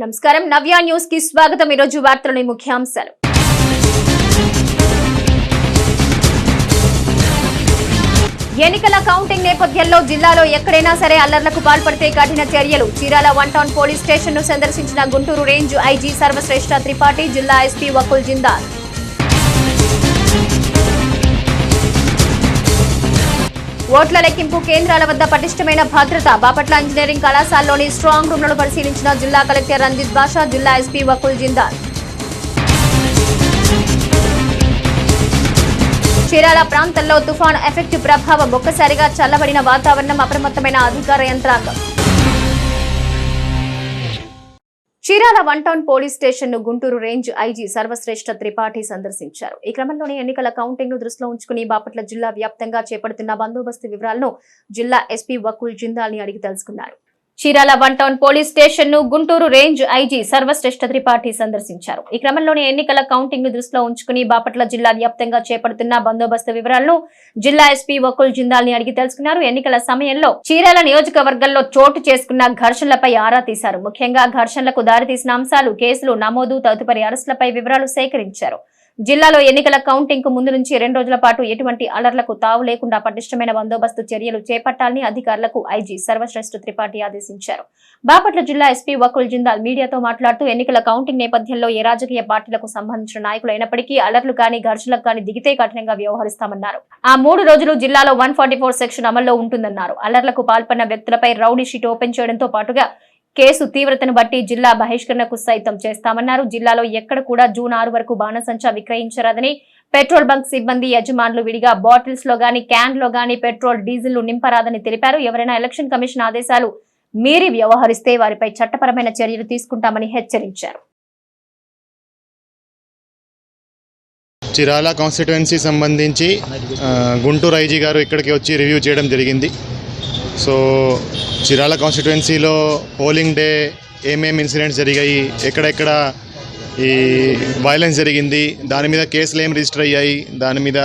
నమస్కారం నవ్య న్యూస్ కి స్వాగతం। ఈ రోజు వార్తలోని ముఖ్యాంశాలు। ఎన్నికల కౌంటింగ్ నేపథ్యంలో జిల్లాలో ఎక్కడైనా సరే అల్లర్లకు పాల్పడితే కఠిన చర్యలు। చీరాల 1 టౌన్ పోలీస్ స్టేషన్ ను సందర్శించిన గుంటూరు రేంజ్ ఐజీ సర్వశ్రేష్ఠ త్రిపాఠి, జిల్లా ఎస్పీ వకుల్ జిందాల్। ఓట్ల లెక్కింపు కేంద్రాల వద్ద పటిష్టమైన భద్రత। బాపట్ల ఇంజనీరింగ్ కళాశాలలోని స్ట్రాంగ్ రూమ్లను పరిశీలించిన జిల్లా కలెక్టర్ రంజిత్ బాషా, జిల్లా ఎస్పీ వకుల్ జిందాల్। చీరాల ప్రాంతంలో తుఫాను ఎఫెక్ట్ ప్రభావం, ఒక్కసారిగా చల్లబడిన వాతావరణం, అప్రమత్తమైన అధికార యంత్రాంగం। చీరాల 1 టౌన్ పోలీస్ స్టేషన్ ను గుంటూరు రేంజ్ ఐజీ సర్వశ్రేష్ఠ త్రిపాఠి సందర్శించారు। ఈ క్రమంలోనే ఎన్నికల కౌంటింగ్ ను దృష్టిలో ఉంచుకుని బాపట్ల జిల్లా వ్యాప్తంగా చేపడుతున్న బందోబస్తు వివరాలను జిల్లా ఎస్పీ వకుల్ జిందాల్ ని అడిగి తెలుసుకున్నారు। చీరాల 1 టౌన్ పోలీస్ స్టేషన్ ను గుంటూరు రేంజ్ ఐజీ సర్వశ్రేష్ఠ త్రిపాఠి సందర్శించారు। ఈ క్రమంలోనే ఎన్నికల కౌంటింగ్ ను దృష్టిలో ఉంచుకుని బాపట్ల జిల్లా వ్యాప్తంగా చేపడుతున్న బందోబస్తు వివరాలను జిల్లా ఎస్పీ వకుల్ జిందాల్ ని అడిగి తెలుసుకున్నారు। ఎన్నికల సమయంలో చీరాల నియోజకవర్గంలో చోటు చేసుకున్న ఘర్షణలపై ఆరా తీశారు। ముఖ్యంగా ఘర్షణలకు దారితీసిన అంశాలు, కేసులు నమోదు, తదుపరి అరెస్టులపై వివరాలు సేకరించారు। జిల్లాలో ఎన్నికల కౌంటింగ్ కు ముందు నుంచి 2 రోజుల పాటు ఎటువంటి అలర్లకు తావు లేకుండా పటిష్టమైన బందోబస్తు చర్యలు చేపట్టాలని అధికారులకు ఐజీ సర్వశ్రేష్ఠ త్రిపాఠి ఆదేశించారు। బాపట్ల జిల్లా ఎస్పీ వకుల్ జిందాల్ మీడియాతో మాట్లాడుతూ ఎన్నికల కౌంటింగ్ నేపథ్యంలో ఏ రాజకీయ పార్టీలకు సంబంధించిన నాయకులు అయినప్పటికీ అలర్లు కానీ ఘర్షణలకు కానీ దిగితే కఠినంగా వ్యవహరిస్తామన్నారు। ఆ 3 రోజులు జిల్లాలో 144 సెక్షన్ అమల్లో ఉంటుందన్నారు। అలర్లకు పాల్పడిన వ్యక్తులపై రౌడీ షీట్ ఓపెన్ చేయడంతో పాటుగా కేసు తీవ్రతను బట్టి జిల్లా బహిష్కరణకు సైతం చేస్తామన్నారు। జిల్లాలో ఎక్కడ కూడా జూన్ 6 వరకు బాణసంచా విక్రయించరాదని, పెట్రోల్ బంక్ సిబ్బంది యజమానులు విడిగా బాటిల్స్ లో గాని క్యాన్ లో గాని పెట్రోల్ డీజిల్ నింపరాదని తెలిపారు। ఎవరైనా ఎలక్షన్ కమిషన్ ఆదేశాలు మీరి వ్యవహరిస్తే వారిపై చట్టపరమైన చర్యలు తీసుకుంటామని హెచ్చరించారు। చీరాల కాన్స్టిట్యుయెన్సీ సంబంధించి గుంటూరు ఐజీ గారు ఇక్కడికి వచ్చి రివ్యూ చేయడం జరిగింది। సో చీరాల కాన్స్టిట్యుయెన్సీలో పోలింగ్ డే ఏమేమి ఇన్సిడెంట్స్ జరిగాయి, ఎక్కడెక్కడ ఈ వైలెన్స్ జరిగింది, దాని మీద కేసులు ఏం రిజిస్టర్ అయ్యాయి, దాని మీద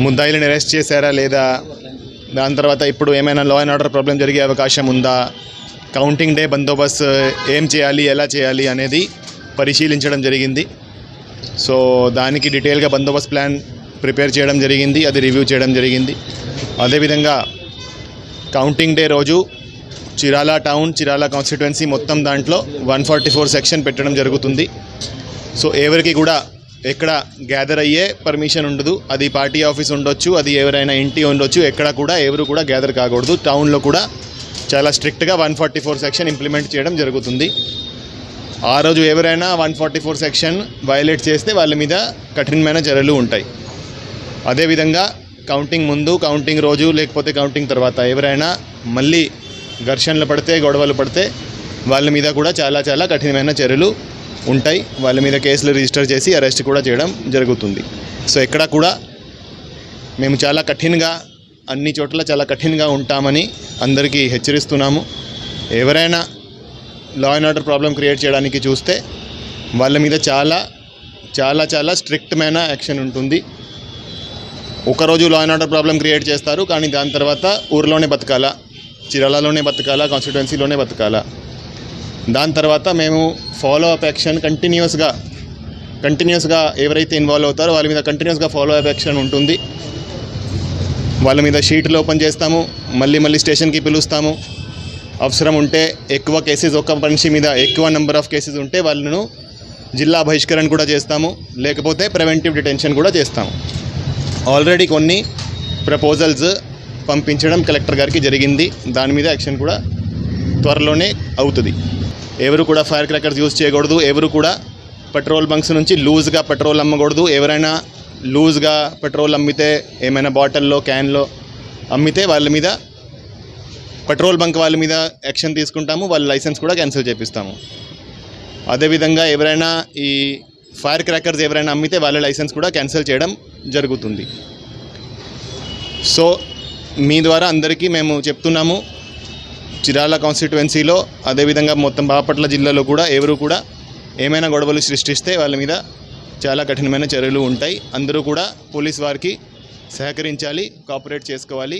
ముద్దాయిలను అరెస్ట్ చేశారా లేదా, దాని తర్వాత ఇప్పుడు ఏమైనా లా అండ్ ఆర్డర్ ప్రాబ్లం జరిగే అవకాశం ఉందా, కౌంటింగ్ డే బందోబస్తు ఏం చేయాలి, ఎలా చేయాలి అనేది పరిశీలించడం జరిగింది। సో దానికి డీటెయిల్గా బందోబస్తు ప్లాన్ ప్రిపేర్ చేయడం జరిగింది, అది రివ్యూ చేయడం జరిగింది। అదేవిధంగా కౌంటింగ్ డే రోజు చీరాల టౌన్, చీరాల కాన్స్టిట్యుయెన్సీ మొత్తం దాంట్లో 144 సెక్షన్ పెట్టడం జరుగుతుంది। సో ఎవరికి కూడా ఎక్కడ గ్యాదర్ అయ్యే పర్మిషన్ ఉండదు, అది పార్టీ ఆఫీస్ ఉండొచ్చు, అది ఎవరైనా ఇంటి ఉండొచ్చు, ఎక్కడ కూడా ఎవరు కూడా గ్యాదర్ కాకూడదు। టౌన్లో కూడా చాలా స్ట్రిక్ట్గా 144 సెక్షన్ ఇంప్లిమెంట్ చేయడం జరుగుతుంది। ఆ రోజు ఎవరైనా 144 సెక్షన్ వయలేట్ చేస్తే వాళ్ళ మీద కఠినమైన చర్యలు ఉంటాయి। అదేవిధంగా కౌంటింగ్ ముందు, కౌంటింగ్ రోజు, లేకపోతే కౌంటింగ్ తర్వాత ఎవరైనా మళ్ళీ ఘర్షణలు పడితే, గొడవలు పడితే వాళ్ళ మీద కూడా చాలా కఠినమైన చర్యలు ఉంటాయి। వాళ్ళ మీద కేసులు రిజిస్టర్ చేసి అరెస్ట్ కూడా చేయడం జరుగుతుంది। సో ఎక్కడ కూడా మేము చాలా కఠినంగా, అన్ని చోట్ల చాలా కఠినంగా ఉంటామని అందరికీ హెచ్చరిస్తున్నాము। ఎవరైనా లా అండ్ ఆర్డర్ ప్రాబ్లం క్రియేట్ చేయడానికి చూస్తే వాళ్ళ మీద చాలా స్ట్రిక్ట్మైన యాక్షన్ ఉంటుంది। ఒకరోజు లా అండ్ ఆర్డర్ ప్రాబ్లం క్రియేట్ చేస్తారు, కానీ దాని తర్వాత ఊర్లోనే బతకాలా, చీరాలలోనే బతకాలా, కాన్స్టిట్యుయెన్సీలోనే బతకాలా। దాని తర్వాత మేము ఫాలో అప్ యాక్షన్ కంటిన్యూస్గా ఎవరైతే ఇన్వాల్వ్ అవుతారో వాళ్ళ మీద కంటిన్యూస్గా ఫాలో అప్ యాక్షన్ ఉంటుంది। వాళ్ళ మీద షీట్లు ఓపెన్ చేస్తాము, మళ్ళీ స్టేషన్కి పిలుస్తాము। అవసరం ఉంటే ఎక్కువ కేసెస్, ఒక మనిషి మీద ఎక్కువ నెంబర్ ఆఫ్ కేసెస్ ఉంటే వాళ్ళను జిల్లా బహిష్కరణ కూడా చేస్తాము, లేకపోతే ప్రివెంటివ్ డిటెన్షన్ కూడా చేస్తాము। ఆల్రెడీ కొన్ని ప్రపోజల్స్ పంపించడం కలెక్టర్ గారికి జరిగింది, దాని మీద యాక్షన్ కూడా త్వరలోనే అవుతుంది। ఎవరు కూడా ఫైర్ క్రాకర్స్ యూజ్ చేయకూడదు, ఎవరు కూడా పెట్రోల్ బంక్స్ నుంచి లూజ్గా పెట్రోల్ అమ్మకూడదు। ఎవరైనా లూజ్గా పెట్రోల్ అమ్మితే, ఏమైనా బాటిల్లో క్యాన్లో అమ్మితే వాళ్ళ మీద, పెట్రోల్ బంక్ వాళ్ళ మీద యాక్షన్ తీసుకుంటాము, వాళ్ళ లైసెన్స్ కూడా క్యాన్సిల్ చేపిస్తాము। అదేవిధంగా ఎవరైనా ఈ ఫైర్ క్రాకర్స్ ఎవరైనా అమ్మితే వాళ్ళ లైసెన్స్ కూడా క్యాన్సిల్ చేయడం జరుగుతుంది। సో మీ ద్వారా అందరికీ మేము చెప్తున్నాము, చీరాల కాన్స్టిట్యుయెన్సీలో అదేవిధంగా మొత్తం బాపట్ల జిల్లాలో కూడా ఎవరు కూడా ఏమైనా గొడవలు సృష్టిస్తే వాళ్ళ మీద చాలా కఠినమైన చర్యలు ఉంటాయి। అందరూ కూడా పోలీస్ వారికి సహకరించాలి, కోఆపరేట్ చేసుకోవాలి।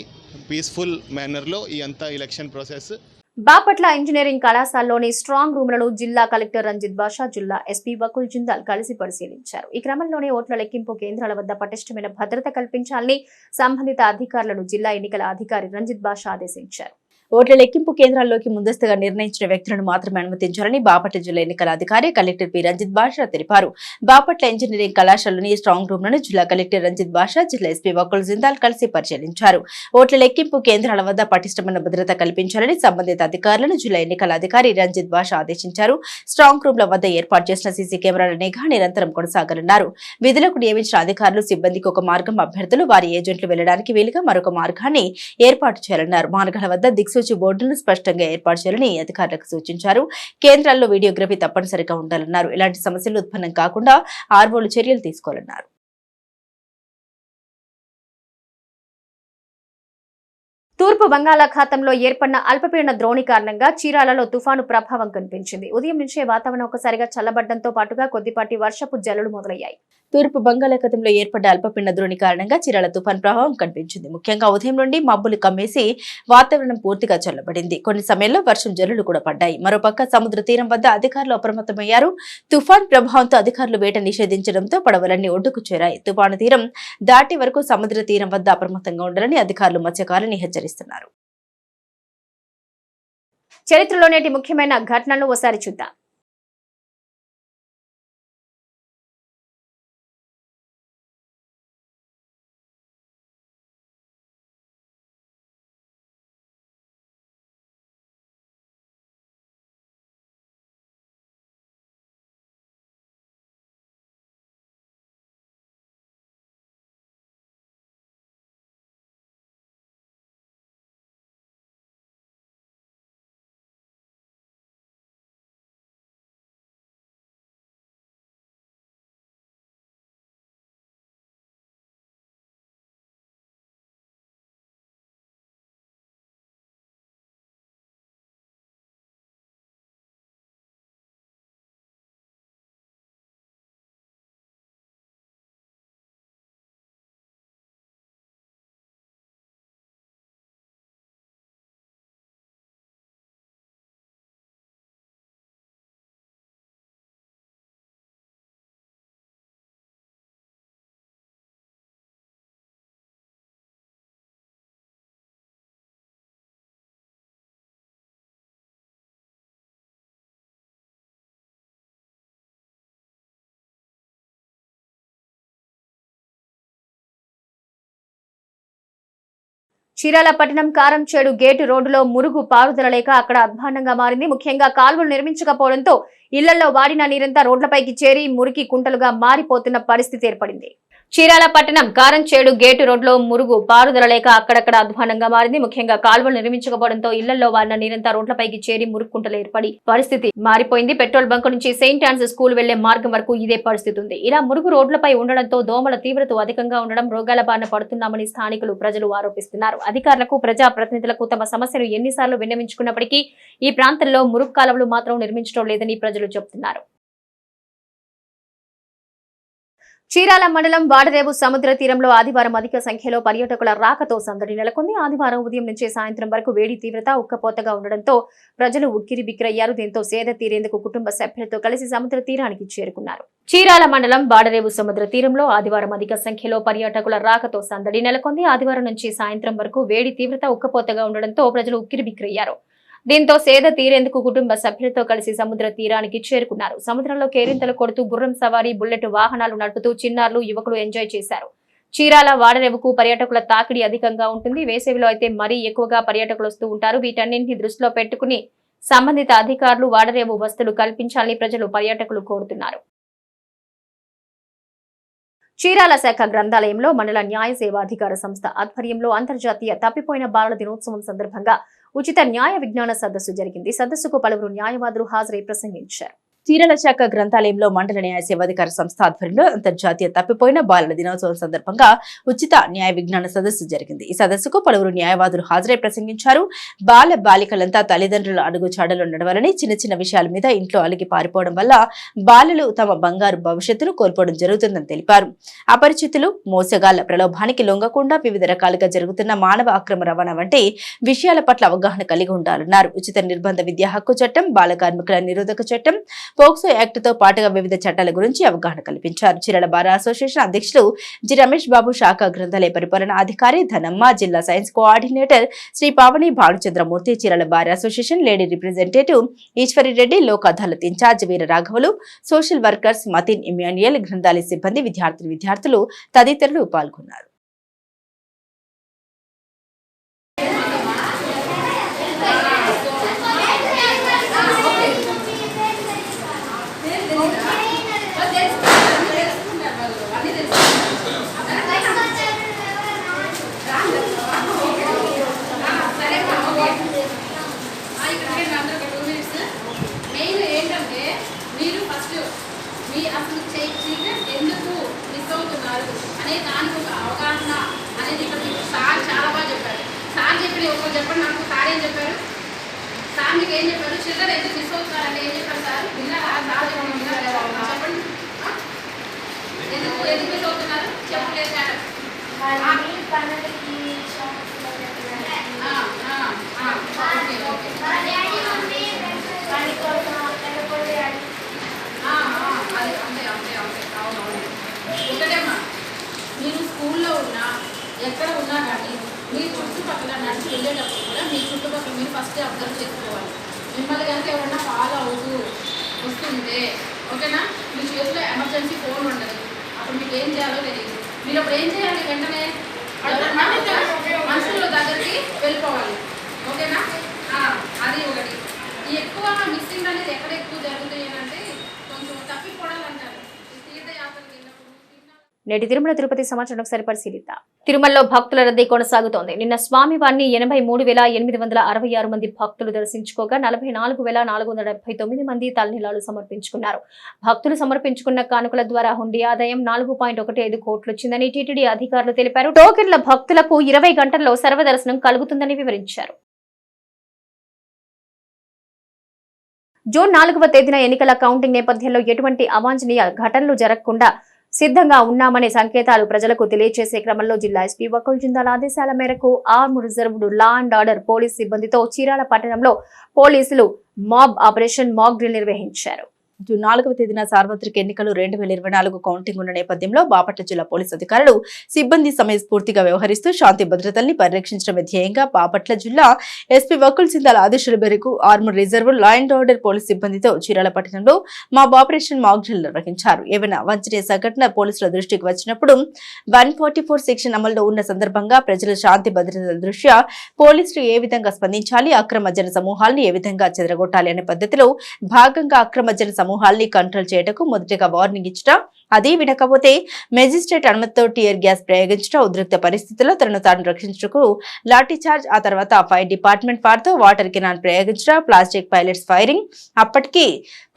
పీస్ఫుల్ మేనర్లో ఈ అంతా ఎలక్షన్ ప్రాసెస్ బాపట్ల ఇంజనీరింగ్ కళాశాలలోని స్ట్రాంగ్ రూమ్లను జిల్లా కలెక్టర్ రంజిత్ బాషా, జిల్లా ఎస్పీ వకుల్ జిందాల్ కలిసి పరిశీలించారు. ఈ క్రమంలోనే ఓట్ల లెక్కింపు కేంద్రాల వద్ద పటిష్టమైన భద్రత కల్పించాలని సంబంధిత అధికారులను జిల్లా ఎన్నికల అధికారి రంజిత్ బాషా ఆదేశించారు. ఓట్ల లెక్కింపు కేంద్రాల్లోకి ముందస్తుగా నిర్ణయించిన వ్యక్తులను మాత్రమే అనుమతించాలని బాపట్ల జిల్లా ఎన్నికల అధికారి కలెక్టర్ పి రంజిత్ బాషా తెలిపారు. బాపట్ల ఇంజనీరింగ్ కళాశాలలోని స్ట్రాంగ్ రూమ్లను జిల్లా కలెక్టర్ రంజిత్ బాషా, జిల్లా ఎస్పీ వకుల్ జిందాల్ కలిసి పరిశీలించారు. ఓట్ల లెక్కింపు కేంద్రాల వద్ద పటిష్టమైన భద్రత కల్పించాలని సంబంధిత అధికారులను జిల్లా ఎన్నికల అధికారి రంజిత్ బాషా ఆదేశించారు. స్ట్రాంగ్ రూమ్ల వద్ద ఏర్పాటు చేసిన సీసీ కెమెరాల నిఘా నిరంతరం కొనసాగాలన్నారు. విధులకు నియమించిన అధికారులు, సిబ్బందికి ఒక మార్గం, అభ్యర్థులు, వారి ఏజెంట్లు వెళ్లడానికి వీలుగా మరొక మార్గాన్ని ఏర్పాటు చేయాలన్నారు. మార్గాల వద్ద దిక్సూచి బోర్డులను స్పష్టంగా ఏర్పాటు చేయాలని అధికారులకు సూచించారు. కేంద్రాల్లో వీడియోగ్రఫీ తప్పనిసరిగా ఉండాలన్నారు. ఇలాంటి సమస్యలు ఉత్పన్నం కాకుండా ఆర్వోలు చర్యలు తీసుకోవాలన్నారు. తూర్పు బంగాళాఖాతంలో ఏర్పడిన అల్పపీడన ద్రోణి కారణంగా చీరాలలో తుఫాను ప్రభావం కనిపించింది. ఉదయం నుంచే వాతావరణం ఒకసారిగా చల్లబడడంతో పాటుగా కొద్దిపాటి వర్షపు జల్లులు మొదలయ్యాయి. తూర్పు బంగాళాఖాతంలో ఏర్పడ్డ అల్పపీడన ద్రోణి కారణంగా చీరాల తుఫాన్ ప్రభావం కనిపించింది. ముఖ్యంగా ఉదయం నుండి మబ్బులు కమ్మేసి వాతావరణం పూర్తిగా చల్లబడింది. కొన్ని సమయాల్లో వర్షం జల్లులు కూడా పడ్డాయి. మరోపక్క సముద్ర తీరం వద్ద అధికారులు అప్రమత్తమయ్యారు. తుఫాన్ ప్రభావంతో అధికారులు వేట నిషేధించడంతో పడవలన్నీ ఒడ్డుకు చేరాయి. తుఫాను తీరం దాటి వరకు సముద్ర తీరం వద్ద అప్రమత్తంగా ఉండాలని అధికారులు మత్స్యకారులను హెచ్చరిస్తున్నారు. చరిత్రలో నేటి ముఖ్యమైన ఘటనలను ఓసారి చూద్దాం. చీరాల పట్టణం కారంచేడు గేటు రోడ్డులో మురుగు పారుదల లేక అక్కడ అధ్వాన్నంగా మారింది. ముఖ్యంగా కాల్వలు నిర్మించకపోవడంతో ఇళ్లలో వాడిన నీరంతా రోడ్లపైకి చేరి మురికి కుంటలుగా మారిపోతున్న పరిస్థితి ఏర్పడింది. చీరాల పట్టణం కారంచేడు గేటు రోడ్లో మురుగు పారుదల లేక అక్కడక్కడ అధ్వానంగా మారింది. ముఖ్యంగా కాల్వలు నిర్మించకపోవడంతో ఇళ్లలో వాడిన నీరంతా రోడ్లపైకి చేరి మురుక్కుంటలు ఏర్పడి పరిస్థితి మారిపోయింది. పెట్రోల్ బంక్ నుంచి సెయింట్ ఆన్స్ స్కూల్ వెళ్లే మార్గం వరకు ఇదే పరిస్థితి ఉంది. ఇలా మురుగు రోడ్లపై ఉండడంతో దోమల తీవ్రత అధికంగా ఉండడం, రోగాల బారిన పడుతున్నామని స్థానికులు, ప్రజలు ఆరోపిస్తున్నారు. అధికారులకు, ప్రజా ప్రతినిధులకు తమ సమస్యలు ఎన్నిసార్లు విన్నవించుకున్నప్పటికీ ఈ ప్రాంతంలో మురుగు కాలువలు మాత్రం నిర్మించడం లేదని ప్రజలు చెబుతున్నారు. చీరాల మండలం వాడరేవు సముద్ర తీరంలో ఆదివారం అధిక సంఖ్యలో పర్యాటకుల రాకతో సందడి నెలకొంది. ఆదివారం ఉదయం నుంచి సాయంత్రం వరకు వేడి తీవ్రత ఉక్కపోతగా ఉండడంతో ప్రజలు ఉక్కిరిబిక్కిరయ్యారు. దీంతో సేద తీరేందుకు కుటుంబ సభ్యులతో కలిసి సముద్ర తీరానికి చేరుకున్నారు. చీరాల మండలం వాడరేవు సముద్ర తీరంలో ఆదివారం అధిక సంఖ్యలో పర్యాటకుల రాకతో సందడి నెలకొంది. ఆదివారం నుంచి సాయంత్రం వరకు వేడి తీవ్రత ఉక్కపోతగా ఉండడంతో ప్రజలు ఉక్కిరిబిక్కిరయ్యారు. దీంతో సేద తీరేందుకు కుటుంబ సభ్యులతో కలిసి సముద్ర తీరానికి చేరుకున్నారు. సముద్రంలో కేరింతలు కొడుతూ గుర్రం సవారీ, బుల్లెట్ వాహనాలు నడుపుతూ చిన్నారులు, యువకులు ఎంజాయ్ చేశారు. చీరాల వాడరేవుకు పర్యాటకుల తాకిడి అధికంగా ఉంటుంది. వేసవిలో అయితే మరీ ఎక్కువగా పర్యాటకులు వస్తూ ఉంటారు. వీటన్నింటినీ దృష్టిలో పెట్టుకుని సంబంధిత అధికారులు వాడరేవు వసతులు కల్పించాలని ప్రజలు, పర్యాటకులు కోరుతున్నారు. చీరాల శాఖ గ్రంథాలయంలో మండల న్యాయ సేవాధికార సంస్థ ఆధ్వర్యంలో అంతర్జాతీయ తప్పిపోయిన బాలల దినోత్సవం సందర్భంగా ఉచిత న్యాయ విజ్ఞాన సదస్సు జరిగింది. సదస్సుకు పలువురు న్యాయవాదులు హాజరై ప్రసంగించారు. చీరాల శాఖ గ్రంథాలయంలో మండల న్యాయ సేవాధికార సంస్థ ఆధ్వర్యంలో అంతర్జాతీయ తప్పిపోయిన బాలల దినోత్సవం సందర్భంగా ఉచిత న్యాయ విజ్ఞాన సదస్సు జరిగింది. ఈ సదస్సుకు పలువురు న్యాయవాదులు హాజరై ప్రసంగించారు. బాల బాలికలంతా తల్లిదండ్రుల అడుగుచాడలో నడవాలని, చిన్న చిన్న విషయాల మీద ఇంట్లో అలిగి పారిపోవడం వల్ల బాలలు తమ బంగారు భవిష్యత్తును కోల్పోవడం జరుగుతుందని తెలిపారు. అపరిచితులు, మోసగాళ్ల ప్రలోభానికి లొంగకుండా వివిధ రకాలుగా జరుగుతున్న మానవ అక్రమ రవాణా వంటి విషయాల పట్ల అవగాహన కలిగి ఉండాలన్నారు. ఉచిత నిర్బంధ విద్యా హక్కు చట్టం, బాల కార్మికుల నిరోధక చట్టం, పోక్సో యాక్ట్ తో పాటుగా వివిధ చట్టాల గురించి అవగాహన కల్పించారు. చీరాల బార్ అసోసియేషన్ అధ్యక్షులు జి రమేష్ బాబు, శాఖ గ్రంథాలయ పరిపాలన అధికారి ధనమ్మ, జిల్లా science coordinator Sri Pavani Bhanuchandramurthy, Chirala bar association lady representative Eshwari Reddy, Lok Adalat incharge Veera రాఘవులు, సోషల్ వర్కర్స్ మతిన్ ఇమాన్యుయల్, గ్రంథాలయ సిబ్బంది, విద్యార్థులు తదితరులు పాల్గొన్నారు. ఎందుకు మిస్ అవుతున్నారు అనే దానికి ఒక అవగాహన అనేది ఇక్కడ సార్ చాలా బాగా చెప్పారు. సార్ చెప్పిన ఒకరు చెప్పండి నాకు. సార్ ఏం చెప్పారు? సార్ మీకు ఏం చెప్పారు? చిల్డ్రన్ ఎందుకు మిస్ అవుతున్నారంటే ఏం చెప్పారు సార్? విన్నారా? సార్ చెప్పండి. ఎందుకు మిస్ అవుతున్నారు చెప్పలేదు సార్. ఒకటేమ్మా, మీరు స్కూల్లో ఉన్నా ఎక్కడ ఉన్నా కానీ మీ చుట్టుపక్కల నడిచి వెళ్ళేటప్పుడు కూడా మీ చుట్టుపక్కల మీరు ఫస్ట్ అబ్జర్వ్ చేసుకోవాలి. మిమ్మల్ని కనుక ఎవరన్నా ఫాలో అవుతూ వస్తుంటే ఓకేనా, మీ చేతిలో ఎమర్జెన్సీ ఫోన్ ఉండదు. అప్పుడు మీకు ఏం చేయాలో తెలియదు. మీరు అప్పుడు ఏం చేయాలి? వెంటనే మనుషుల దగ్గరికి వెళ్ళిపోవాలి. ఓకేనా? అది ఒకటి. ఎక్కువ మిస్సింగ్ అనేది ఎక్కడ ఎక్కువ జరుగుతాయి అంటే కొంచెం తప్పిపోవడాలంటారు. తీర్థయాత్రలు నేటి తిరుమల తిరుపతి సమాచారం ఒకసారి పరిశీలిద్దాం. తిరుమలలో భక్తుల రద్దీ కొనసాగుతోంది. నిన్న స్వామివారిని 83,866 మంది భక్తులు దర్శించుకోగా 44,479 మంది తలనీలాలు సమర్పించుకున్నారు. భక్తులు సమర్పించుకున్న కానుకల ద్వారా హుండీ ఆదాయం 4.15 కోట్లు వచ్చిందని టీటీడీ అధికారులు తెలిపారు. టోకెన్ల భక్తులకు 20 గంటల్లో సర్వదర్శనం కలుగుతుందని వివరించారు. జూన్ 4వ తేదీన ఎన్నికల కౌంటింగ్ నేపథ్యంలో ఎటువంటి అవాంఛనీయ ఘటనలు జరగకుండా సిద్ధంగా ఉన్నామనే సంకేతాలు ప్రజలకు తెలియజేసే క్రమంలో జిల్లా ఎస్పీ వకుల్ జిందాల్ ఆదేశాల మేరకు arm reserved law and order police సిబ్బందితో చీరాల పట్టణంలో పోలీసులు మాబ్ ఆపరేషన్ మాక్ డ్రిల్ నిర్వహించారు. జూన్ 4వ తేదీన సార్వత్రిక ఎన్నికలు 2024 కౌంటింగ్ ఉన్న నేపథ్యంలో బాపట్ల జిల్లా పోలీసు అధికారులు సిబ్బంది సమయస్ఫూర్తిగా వ్యవహరిస్తూ శాంతి భద్రతల్ని పరిరక్షించడమే ధ్యేయంగా బాపట్ల జిల్లా ఎస్పీ వకుల్ సింధాల్ ఆదేశాల మేరకు armed reserve law and order police సిబ్బందితో చీరాల పట్టణంలో మాబ్ ఆపరేషన్ మాక్ డ్రిల్ నిర్వహించారు. ఏవైనా అవాంఛనీయ సంఘటన పోలీసుల దృష్టికి వచ్చినప్పుడు 144 సెక్షన్ అమల్లో ఉన్న సందర్భంగా ప్రజల శాంతి భద్రతల దృష్ట్యా పోలీసులు ఏ విధంగా స్పందించాలి, అక్రమ జన సమూహాలను ఏ విధంగా చెదరగొట్టాలి అనే పద్ధతిలో భాగంగా అక్రమ జన సమూహాల్ని కంట్రోల్ చేయటకు మొదటగా వార్నింగ్ ఇచ్చట, అది వినకపోతే మెజిస్ట్రేట్ అనుమతితో టియర్ గ్యాస్ ప్రయోగించడం, ఉద్రిక్త పరిస్థితుల్లో తనను తాను రక్షించుటకు లాఠీ చార్జ్, ఆ తర్వాత ఫైర్ డిపార్ట్మెంట్ వారితో వాటర్ కెనాన్ ప్రయోగించడం, ప్లాస్టిక్ పైలట్స్ ఫైరింగ్, అప్పటికి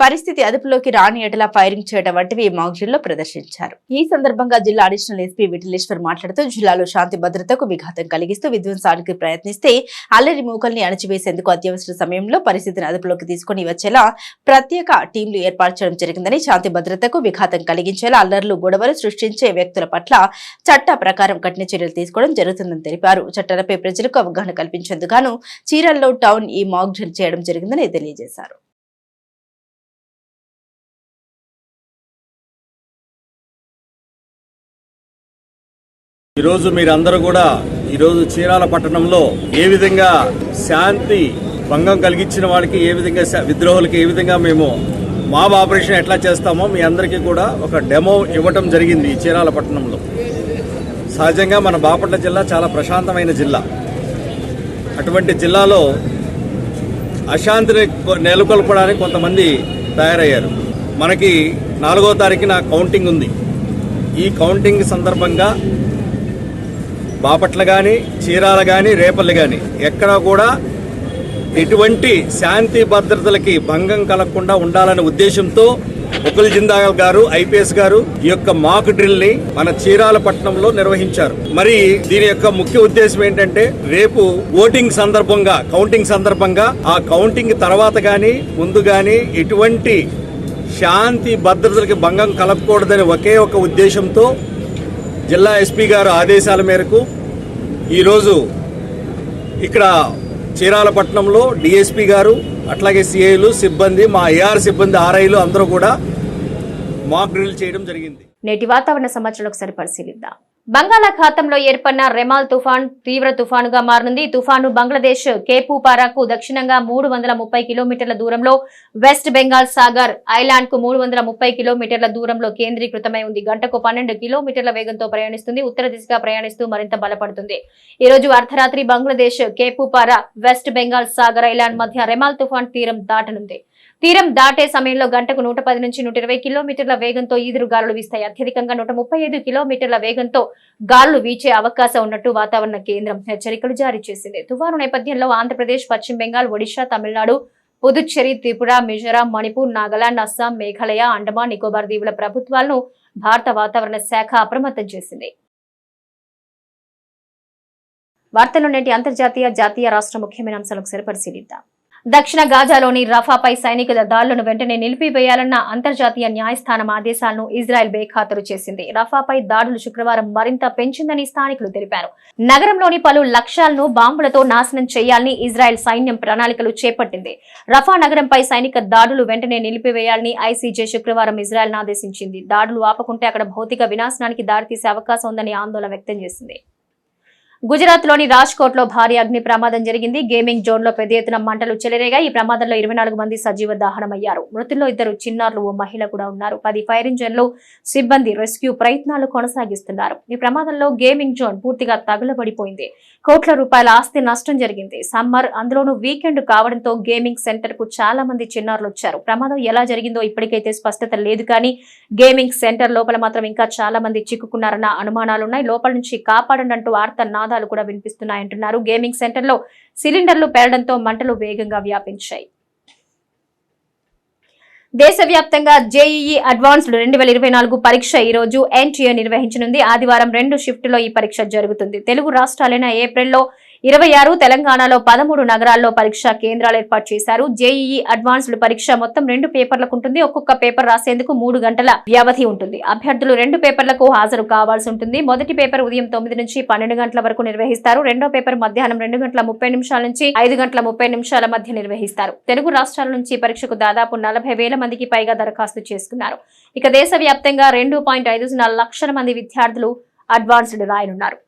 పరిస్థితి అదుపులోకి రాని ఎటలా ఫైరింగ్ చేయడం వంటివి మాక్ డ్రిల్ లో ప్రదర్శించారు. ఈ సందర్భంగా జిల్లా అడిషనల్ ఎస్పీ విఠలేశ్వర్ మాట్లాడుతూ జిల్లాలో శాంతి భద్రతకు విఘాతం కలిగిస్తూ విధ్వంసానికి ప్రయత్నిస్తే అల్లరి మూకల్ని అణచివేసేందుకు అత్యవసర సమయంలో పరిస్థితిని అదుపులోకి తీసుకుని వచ్చేలా ప్రత్యేక టీంలు ఏర్పాటు చేయడం జరిగిందని, శాంతి భద్రతకు విఘాతం కలిగించేలా అల్లర్లు గొడవలు సృష్టించే వ్యక్తుల పట్ల చట్ట ప్రకారం కఠిన చర్యలు తీసుకోవడం జరుగుతుందని తెలిపారు. చట్టాలపై ప్రజలకు అవగాహన కల్పించేందుకు గాను చీరాల్లో టౌన్ ఈ మాక్ డ్రిల్ చేయడం జరిగిందని తెలియజేశారు. ఈరోజు మీరందరూ కూడా ఈరోజు చీరాల పట్టణంలో ఏ విధంగా శాంతి భంగం కలిగించిన వాళ్ళకి, ఏ విధంగా విద్రోహులకి ఏ విధంగా మేము మాబ్ ఆపరేషన్ ఎట్లా చేస్తామో మీ అందరికీ కూడా ఒక డెమో ఇవ్వటం జరిగింది ఈ చీరాల పట్టణంలో. సహజంగా మన బాపట్ల జిల్లా చాలా ప్రశాంతమైన జిల్లా. అటువంటి జిల్లాలో అశాంతిని నెలకొల్పడానికి కొంతమంది తయారయ్యారు. మనకి 4వ తారీఖున కౌంటింగ్ ఉంది. ఈ కౌంటింగ్ సందర్భంగా బాపట్ల కానీ, చీరాల కానీ, రేపల్లి కానీ ఎక్కడా కూడా ఎటువంటి శాంతి భద్రతలకి భంగం కలగకుండా ఉండాలనే ఉద్దేశంతో ముకుల్ జిందాల్ గారు ఐపీఎస్ గారు ఈ యొక్క మాక్ డ్రిల్ ని మన చీరాల పట్టణంలో నిర్వహించారు. మరి దీని యొక్క ముఖ్య ఉద్దేశం ఏంటంటే రేపు ఓటింగ్ సందర్భంగా కౌంటింగ్ సందర్భంగా ఆ కౌంటింగ్ తర్వాత గాని ముందు గాని ఎటువంటి శాంతి భద్రతలకి భంగం కలగకూడదని ఒకే ఒక ఉద్దేశంతో జిల్లా ఎస్పీ గారు ఆదేశాల మేరకు ఈరోజు ఇక్కడ చీరాల పట్టణంలో డిఎస్పీ గారు అట్లాగే సిఐలు సిబ్బంది మా ఏఆర్ సిబ్బంది ఆర్ఐలు అందరూ కూడా మాక్ డ్రిల్ చేయడం జరిగింది. నేటి వాతావరణ సమాచారం ఒకసారి పరిశీలిద్దాం. బంగాళాఖాతంలో ఏర్పడిన రెమాల్ తుఫాన్ తీవ్ర తుఫానుగా మారనుంది. ఈ తుఫాను బంగ్లాదేశ్ కేపుపారాకు దక్షిణంగా 330 కిలోమీటర్ల దూరంలో, వెస్ట్ బెంగాల్ సాగర్ ఐలాండ్ కు 330 కిలోమీటర్ల దూరంలో కేంద్రీకృతమై ఉంది. గంటకు 12 కిలోమీటర్ల వేగంతో ప్రయాణిస్తుంది. ఉత్తర దిశగా ప్రయాణిస్తూ మరింత బలపడుతుంది. ఈ రోజు అర్ధరాత్రి బంగ్లాదేశ్ కేపుపారా, వెస్ట్ బెంగాల్ సాగర్ ఐలాండ్ మధ్య రెమాల్ తుఫాన్ తీరం దాటనుంది. తీరం దాటే సమయంలో గంటకు 110 నుంచి 120 కిలోమీటర్ల వేగంతో ఈదురు గాలులు వీస్తాయి. అత్యధికంగా 135 కిలోమీటర్ల వేగంతో గాలులు వీచే అవకాశం ఉన్నట్టు వాతావరణ కేంద్రం హెచ్చరికలు జారీ చేసింది. తుఫాను నేపథ్యంలో ఆంధ్రప్రదేశ్, పశ్చిమ బెంగాల్, ఒడిశా, తమిళనాడు, పుదుచ్చేరి, త్రిపుర, మిజోరాం, మణిపూర్, నాగాలాండ్, అస్సాం, మేఘాలయ, అండమాన్ నికోబార్ దీవుల ప్రభుత్వాలను భారత వాతావరణ శాఖ అప్రమత్తం చేసింది. వార్తల్లో నేటి అంతర్జాతీయ, జాతీయ, రాష్ట్ర ముఖ్యమైన అంశాలకు ఒకసారి పరిశీలిద్దాం. దక్షిణ గాజాలోని రఫాపై సైనికుల దాడులను వెంటనే నిలిపివేయాలన్న అంతర్జాతీయ న్యాయస్థానం ఆదేశాలను ఇజ్రాయెల్ బేఖాతరు చేసింది. రఫాపై దాడులు శుక్రవారం మరింత పెంచిందని స్థానికులు తెలిపారు. నగరంలోని పలు లక్ష్యాలను బాంబులతో నాశనం చేయాలని ఇజ్రాయెల్ సైన్యం ప్రణాళికలు చేపట్టింది. రఫా నగరంపై సైనిక దాడులు వెంటనే నిలిపివేయాలని ఐసీజే శుక్రవారం ఇజ్రాయెల్ను ఆదేశించింది. దాడులు ఆపకుంటే అక్కడ భౌతిక వినాశనానికి దారితీసే అవకాశం ఉందని ఆందోళన వ్యక్తం చేసింది. గుజరాత్ లోని రాజ్కోట్ లో భారీ అగ్ని ప్రమాదం జరిగింది. గేమింగ్ జోన్ లో పెద్ద ఎత్తున మంటలు చెలరేగాయి. ఈ ప్రమాదంలో 24 మంది సజీవ దహనమయ్యారు. మృతుల్లో 2 చిన్నారులు, ఓ మహిళ కూడా ఉన్నారు. 10 ఫైర్ ఇంజన్లు సిబ్బంది రెస్క్యూ ప్రయత్నాలు కొనసాగిస్తున్నారు. ఈ ప్రమాదంలో గేమింగ్ జోన్ పూర్తిగా తగులబడిపోయింది. కోట్ల రూపాయల ఆస్తి నష్టం జరిగింది. సమ్మర్, అందులోనూ వీకెండ్ కావడంతో గేమింగ్ సెంటర్ కు చాలా మంది చిన్నారులు వచ్చారు. ప్రమాదం ఎలా జరిగిందో ఇప్పటికైతే స్పష్టత లేదు, కానీ గేమింగ్ సెంటర్ లోపల మాత్రం ఇంకా చాలా మంది చిక్కుకున్నారన్న అనుమానాలున్నాయి. లోపల నుంచి కాపాడండి అంటూ ఆర్తనాదాలు కూడా వినిపిస్తున్నాయంటున్నారు. గేమింగ్ సెంటర్ లో సిలిండర్లు పేలడంతో మంటలు వేగంగా వ్యాపించాయి. దేశవ్యాప్తంగా జేఈఈ అడ్వాన్స్డ్ 2024 పరీక్ష ఈ రోజు ఎన్టీఏ నిర్వహించనుంది. ఆదివారం 2 షిఫ్టులో ఈ పరీక్ష జరుగుతుంది. తెలుగు రాష్ట్రాలైన ఏప్రిల్లో 26, తెలంగాణలో 13 నగరాల్లో పరీక్షా కేంద్రాలు ఏర్పాటు చేశారు. జేఈఈ అడ్వాన్స్డ్ పరీక్ష మొత్తం 2 పేపర్లకు ఉంటుంది. ఒక్కొక్క పేపర్ రాసేందుకు 3 గంటల వ్యవధి ఉంటుంది. అభ్యర్థులు 2 పేపర్లకు హాజరు కావాల్సి ఉంటుంది. మొదటి పేపర్ ఉదయం 9 నుంచి 12 గంటల వరకు నిర్వహిస్తారు. రెండో పేపర్ మధ్యాహ్నం 2 గంటల 30 నిమిషాల నుంచి 5 గంటల 30 నిమిషాల మధ్య నిర్వహిస్తారు. తెలుగు రాష్ట్రాల నుంచి పరీక్షకు దాదాపు 40,000 మందికి పైగా దరఖాస్తు చేసుకున్నారు. ఇక దేశవ్యాప్తంగా 2.50 లక్షల మంది విద్యార్థులు అడ్వాన్స్డ్ రాయనున్నారు.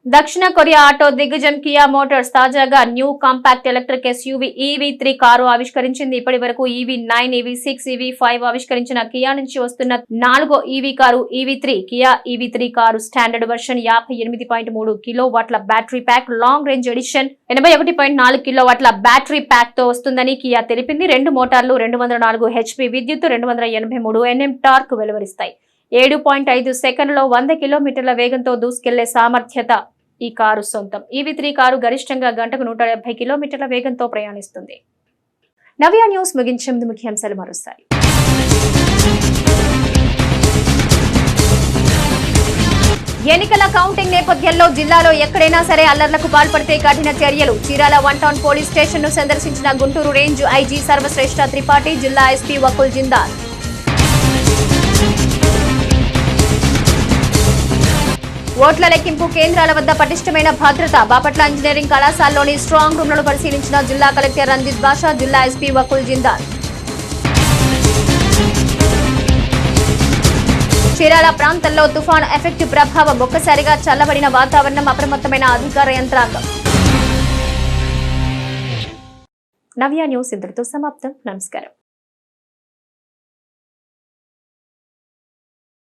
దక్షిణ కొరియా ఆటో దిగ్గజం కియా మోటార్స్ తాజాగా new compact electric SUV EV3 car ఆవిష్కరించింది. ఇప్పటి వరకు EV9, EV6, EV5 ఆవిష్కరించిన కియా నుంచి వస్తున్న 4వ EV car EV3. Kia EV3 car standard version 58.3 కిలోవాట్ల battery pack, long range edition 81.4 కిలోవాట్ల బ్యాటరీ ప్యాక్ తో వస్తుందని కియా తెలిపింది. 2 మోటార్లు 204 HP విద్యుత్, 283 Nm టార్క్ వెలువరిస్తాయి. 7.5 సెకండ్లో 100 కిలోమీటర్ల వేగంతో దూసుకెళ్లే సామర్థ్యత ఈ కారు సొంతం. EV3 కారు గరిష్టంగా గంటకు 170 కిలోమీటర్ల వేగంతో ప్రయాణిస్తుంది. నవ్య న్యూస్ ముగించే ముందు ముఖ్యాంశాలు మరోసారి. ఎన్నికల కౌంటింగ్ నేపథ్యంలో జిల్లాలో ఎక్కడైనా సరే అల్లర్లకు పాల్పడితే కఠిన చర్యలు. చీరాల 1 టౌన్ పోలీస్ స్టేషన్ ను సందర్శించిన గుంటూరు రేంజ్ ఐజీ సర్వశ్రేష్ఠ త్రిపాఠి, జిల్లా ఎస్పీ వకుల్ జిందాల్. ఓట్ల లెక్కింపు కేంద్రాల వద్ద పటిష్టమైన భద్రత. బాపట్ల ఇంజనీరింగ్ కళాశాలలోని స్ట్రాంగ్ రూమ్లను పరిశీలించిన జిల్లా కలెక్టర్ రంజిత్ బాషా, జిల్లా ఎస్పీ వకుల్ జిందాల్. చీరాల ప్రాంతంలో తుఫాను ఎఫెక్ట్ ప్రభావం. ఒక్కసారిగా చల్లబడిన వాతావరణం, అప్రమత్తమైన అధికార యంత్రాంగం. నవ్య న్యూస్ ఇంతటితో సమాప్తం. నమస్కారం.